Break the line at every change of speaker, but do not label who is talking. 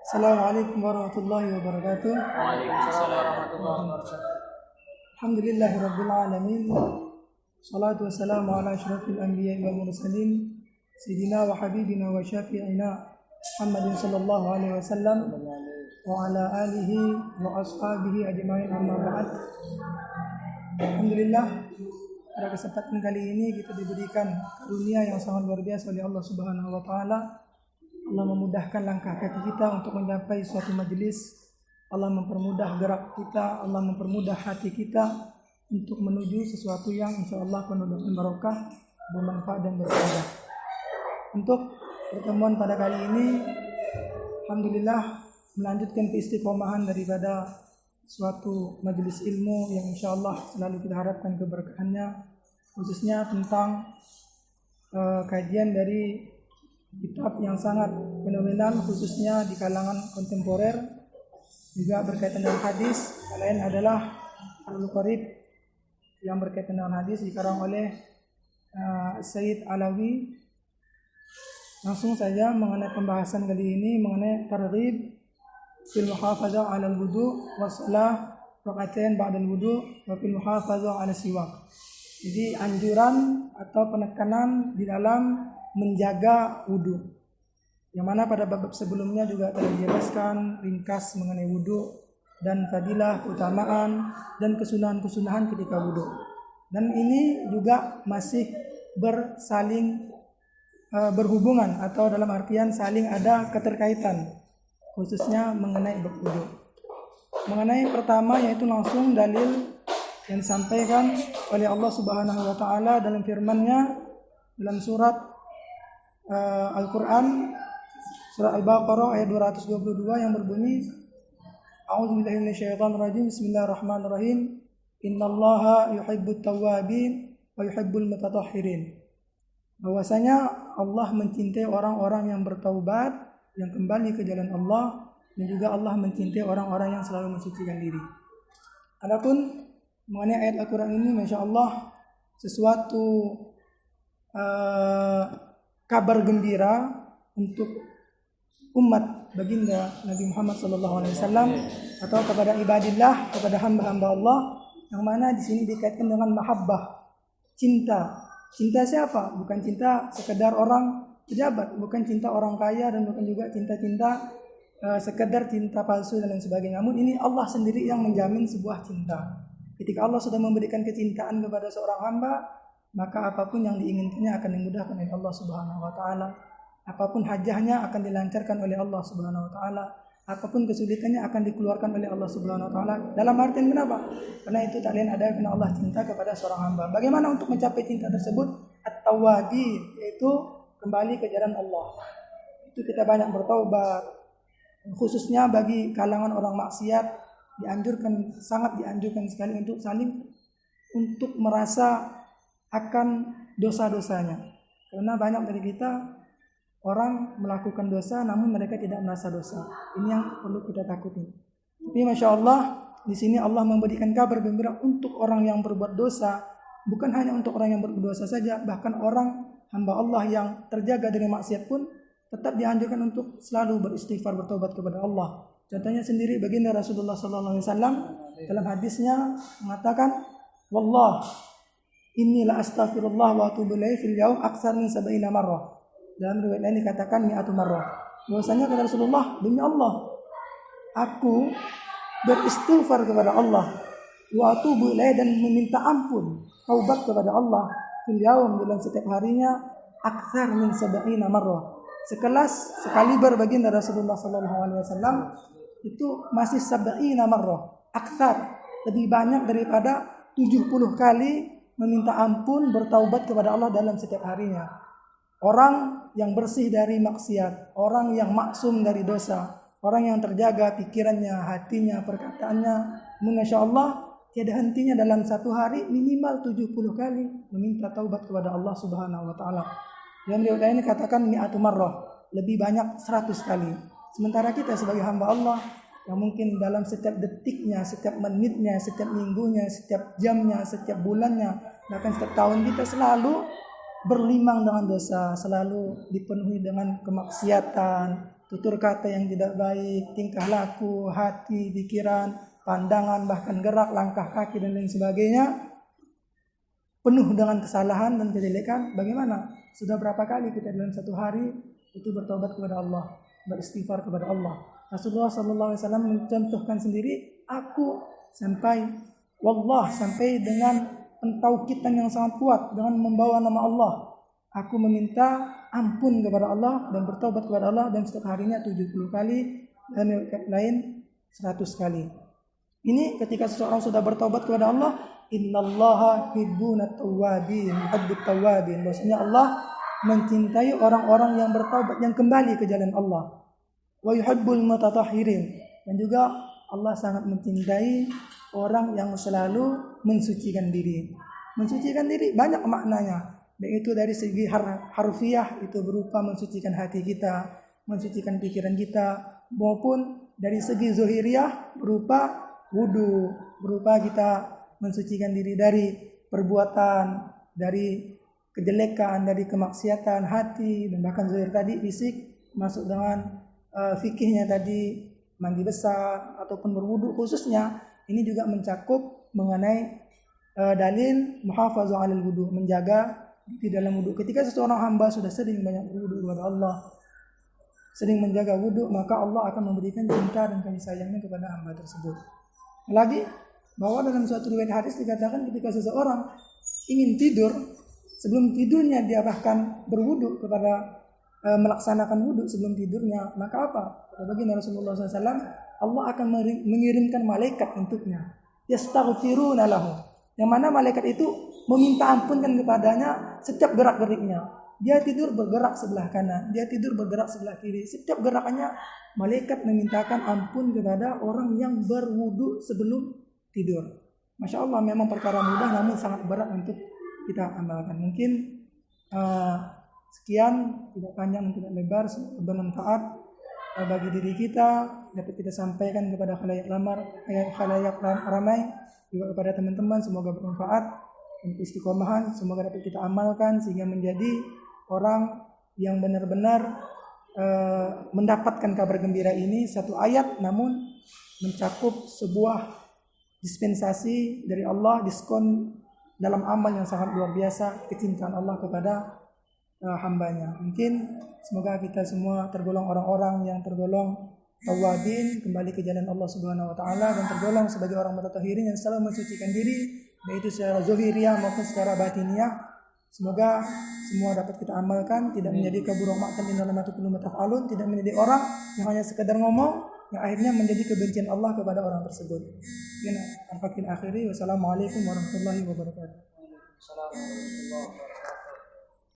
Assalamualaikum warahmatullahi wabarakatuh.
Waalaikumsalam warahmatullahi wabarakatuh.
Alhamdulillahirabbil alamin. Salatu wassalamu ala asyrafil anbiya'i wal mursalin sayyidina wa habibina wa syafi'ina Muhammadin sallallahu alaihi wasallam wa ala alihi wa ashabihi ajmain, amma ba'd. Alhamdulillah, pada kesempatan kali ini kita diberikan karunia yang sangat luar biasa oleh Allah Subhanahu wa taala. Allah memudahkan langkah kaki kita untuk mencapai suatu majelis. Allah mempermudah gerak kita, Allah mempermudah hati kita untuk menuju sesuatu yang insyaallah penuh dengan barokah, bermanfaat dan berfaedah. Untuk pertemuan pada kali ini, alhamdulillah melanjutkan keistiqomahan daripada suatu majelis ilmu yang insyaallah selalu kita harapkan keberkahannya, khususnya tentang kajian dari kitab yang sangat fenomenal khususnya di kalangan kontemporer, juga berkaitan dengan hadis. Yang lain adalah Al-Qarib yang berkaitan dengan hadis dikarang oleh Sayyid Alawi. Langsung saja mengenai pembahasan kali ini mengenai targhib fil muhafazah 'ala al-wudu' wa shalah rak'atain ba'da al-wudu' wa fil muhafazah 'ala siwak. Jadi anjuran atau penekanan di dalam menjaga wudu, yang mana pada bab sebelumnya juga telah dijelaskan ringkas mengenai wudu dan fadilah, keutamaan dan kesunahan-kesunahan ketika wudu. Dan ini juga masih berhubungan atau dalam artian saling ada keterkaitan, khususnya mengenai bab wudu. Mengenai pertama yaitu langsung dalil yang disampaikan oleh Allah Subhanahu wa taala dalam firman-Nya dalam surat Al-Quran, surah Al-Baqarah ayat 222 yang berbunyi, A'udzubillahi minasyaitonir rajim, Bismillahirrahmanirrahim, Innallaha yuhibbut tawwabin wa yuhibbul mutatahhirin. Bahwasanya Allah mencintai orang-orang yang bertaubat, yang kembali ke jalan Allah, dan juga Allah mencintai orang-orang yang selalu mensucikan diri. Adapun mengenai ayat Al-Quran ini, Masya Allah, sesuatu kabar gembira untuk umat baginda Nabi Muhammad SAW atau kepada ibadillah, kepada hamba-hamba Allah, yang mana di sini dikaitkan dengan mahabbah, cinta. Cinta siapa? Bukan cinta sekedar orang pejabat, bukan cinta orang kaya, dan bukan juga cinta-cinta sekedar cinta palsu dan lain sebagainya. Namun ini Allah sendiri yang menjamin sebuah cinta. Ketika Allah sudah memberikan kecintaan kepada seorang hamba, maka apapun yang diinginkannya akan dimudahkan oleh Allah Subhanahu wa taala. Apapun hajahnya akan dilancarkan oleh Allah Subhanahu wa taala. Apapun kesulitannya akan dikeluarkan oleh Allah Subhanahu wa taala. Dalam artian kenapa? Karena itu tak lain adalah karena Allah cinta kepada seorang hamba. Bagaimana untuk mencapai cinta tersebut? At-tawwabi, yaitu kembali ke jalan Allah. Itu kita banyak bertaubat. Khususnya bagi kalangan orang maksiat, sangat dianjurkan sekali untuk merasa akan dosa-dosanya. Karena banyak dari kita orang melakukan dosa namun mereka tidak merasa dosa. Ini yang perlu kita takuti. Tapi Masya Allah, di sini Allah memberikan kabar gembira untuk orang yang berbuat dosa, bukan hanya untuk orang yang berbuat dosa saja, bahkan orang hamba Allah yang terjaga dari maksiat pun tetap dianjurkan untuk selalu beristighfar, bertobat kepada Allah. Contohnya sendiri baginda Rasulullah SAW dalam hadisnya mengatakan, Wallah Inilah astaghfirullah wa atubu ilaihi fil yaum aktsar min 70 marrah. Dalam riwayat lain dikatakan 100 marrah. Bahwasanya kata Rasulullah, demi Allah, aku beristighfar kepada Allah, wa atubu ilaihi, dan meminta ampun, taubat kepada Allah fil yaum, dalam setiap harinya, aktsar min 70 marrah. Sekaliber baginda Rasulullah sallallahu alaihi wasallam itu masih 70 marrah, aktsar, lebih banyak daripada 70 kali meminta ampun, bertaubat kepada Allah dalam setiap harinya. Orang yang bersih dari maksiat, orang yang maksum dari dosa, orang yang terjaga pikirannya, hatinya, perkataannya, Masya Allah, tiada hentinya dalam satu hari minimal 70 kali meminta taubat kepada Allah Subhanahu wa taala. Dalam riwayat ini katakan 100 marrah, lebih banyak 100 kali. Sementara kita sebagai hamba Allah yang mungkin dalam setiap detiknya, setiap menitnya, setiap minggunya, setiap jamnya, setiap bulannya, bahkan setiap tahun kita selalu berlimang dengan dosa, selalu dipenuhi dengan kemaksiatan, tutur kata yang tidak baik, tingkah laku, hati, pikiran, pandangan, bahkan gerak, langkah kaki dan lain sebagainya penuh dengan kesalahan dan kejelekan. Bagaimana? Sudah berapa kali kita dalam satu hari itu bertobat kepada Allah, beristighfar kepada Allah. Rasulullah SAW mencontohkan sendiri, aku sampai dengan pentauqidan yang sangat kuat dengan membawa nama Allah. Aku meminta ampun kepada Allah dan bertobat kepada Allah dan setiap harinya 70 kali dan yang lain 100 kali. Ini ketika seseorang sudah bertobat kepada Allah, innallaha yuhibbunat tawwabin, yuhibbut tawwabin. Maksudnya Allah mencintai orang-orang yang bertaubat, yang kembali ke jalan Allah. Wa yuhibbul mutatahhirin. Dan juga Allah sangat mencintai orang yang selalu mensucikan diri. Mensucikan diri banyak maknanya. Baik itu dari segi harfiah, itu berupa mensucikan hati kita, mensucikan pikiran kita, maupun dari segi zohiriah berupa wudu, berupa kita mensucikan diri dari perbuatan, dari kejelekan, dari kemaksiatan hati, dan bahkan zohir tadi fisik, masuk dengan fikihnya tadi mandi besar ataupun berwudu khususnya. Ini juga mencakup mengenai dalil muhafazah 'alal wudu, menjaga di dalam wudu. Ketika seseorang hamba sudah sering banyak berwudu kepada Allah, sering menjaga wudu, maka Allah akan memberikan cinta dan kasih sayangnya kepada hamba tersebut. Lagi bahwa dalam suatu riwayat hadis dikatakan ketika seseorang ingin tidur, sebelum tidurnya dia bahkan berwudu kepada melaksanakan wudu sebelum tidurnya, maka apa? Bagi Rasulullah SAW, Allah akan mengirimkan malaikat untuknya, yastaghfiruna lahu, yang mana malaikat itu meminta ampun kan kepadanya setiap gerak-geriknya. Dia tidur bergerak sebelah kanan, dia tidur bergerak sebelah kiri. Setiap gerakannya malaikat memintakan ampun kepada orang yang berwudu sebelum tidur. Masya Allah, memang perkara mudah namun sangat berat untuk kita amalkan. Mungkin sekian, tidak panjang, tidak lebar, semoga bermanfaat bagi diri kita, dapat kita sampaikan kepada khalayak ramai, juga kepada teman-teman, semoga bermanfaat. Istiqomahan semoga dapat kita amalkan sehingga menjadi orang yang benar-benar mendapatkan kabar gembira ini, satu ayat namun mencakup sebuah dispensasi dari Allah, diskon dalam amal yang sangat luar biasa, kecintaan Allah kepada hambanya. Mungkin semoga kita semua tergolong orang-orang yang tergolong tawabin, kembali ke jalan Allah Subhanahu wa taala, dan tergolong sebagai orang mutatahhirin yang selalu mensucikan diri, baik itu secara zahiriah maupun secara batiniah. Semoga semua dapat kita amalkan, tidak menjadi kabur ma'tan innal ma tuqulu mataf'alun, tidak menjadi orang yang hanya sekedar ngomong yang akhirnya menjadi kebencian Allah kepada orang tersebut. Akhiri, wassalamualaikum warahmatullahi wabarakatuh.